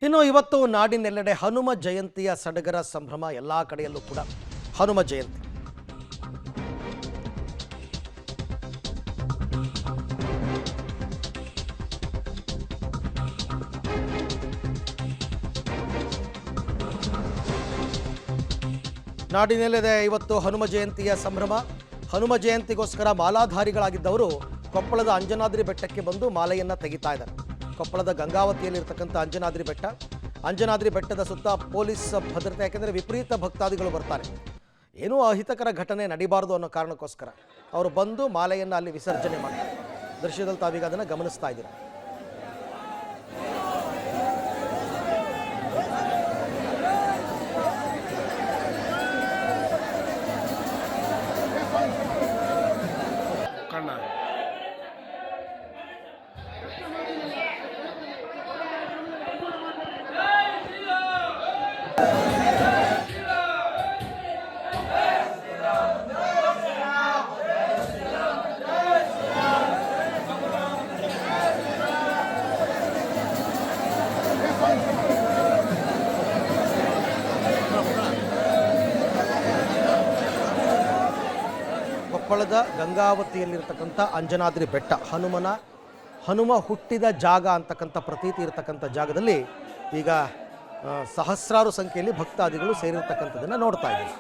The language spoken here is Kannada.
ಇನ್ನು ಇವತ್ತು ನಾಡಿನೆಲ್ಲೆಡೆ ಹನುಮ ಜಯಂತಿಯ ಸಡಗರ ಸಂಭ್ರಮ ಎಲ್ಲ ಕಡೆಯಲ್ಲೂ ಕೂಡ ಹನುಮ ಜಯಂತಿ. ನಾಡಿನೆಲ್ಲೆಡೆ ಇವತ್ತು ಹನುಮ ಜಯಂತಿಯ ಸಂಭ್ರಮ. ಹನುಮ ಜಯಂತಿಗೋಸ್ಕರ ಮಾಲಾಧಾರಿಗಳಾಗಿದ್ದವರು ಕೊಪ್ಪಳದ ಅಂಜನಾದ್ರಿ ಬೆಟ್ಟಕ್ಕೆ ಬಂದು ಮಾಲೆಯನ್ನು ತೆಗಿತಾ ಇದ್ದಾರೆ. ಕೊಪ್ಪಳದ ಗಂಗಾವತಿಯಲ್ಲಿರ್ತಕ್ಕಂಥ ಅಂಜನಾದ್ರಿ ಬೆಟ್ಟದ ಸುತ್ತ ಪೊಲೀಸ್ ಭದ್ರತೆ, ಯಾಕೆಂದರೆ ವಿಪರೀತ ಭಕ್ತಾದಿಗಳು ಬರ್ತಾರೆ. ಏನೂ ಅಹಿತಕರ ಘಟನೆ ನಡೀಬಾರ್ದು ಅನ್ನೋ ಕಾರಣಕ್ಕೋಸ್ಕರ ಅವರು ಬಂದು ಮಾಲೆಯನ್ನು ಅಲ್ಲಿ ವಿಸರ್ಜನೆ ಮಾಡ್ತಾರೆ. ದೃಶ್ಯದಲ್ಲಿ ತಾವೀಗ ಅದನ್ನು ಗಮನಿಸ್ತಾ ಇದ್ದೀರಾ. ಕೊಪ್ಪಳದ ಗಂಗಾವತಿಯಲ್ಲಿರ್ತಕ್ಕಂಥ ಅಂಜನಾದ್ರಿ ಬೆಟ್ಟ ಹನುಮ ಹುಟ್ಟಿದ ಜಾಗ ಅಂತಕ್ಕಂಥ ಪ್ರತೀತಿ ಇರತಕ್ಕಂಥ ಜಾಗದಲ್ಲಿ ಈಗ ಸಹಸ್ರಾರು ಸಂಖ್ಯೆಯಲ್ಲಿ ಭಕ್ತಾದಿಗಳು ಸೇರಿರ್ತಕ್ಕಂಥದ್ದನ್ನು ನೋಡ್ತಾ ಇದ್ದೀವಿ.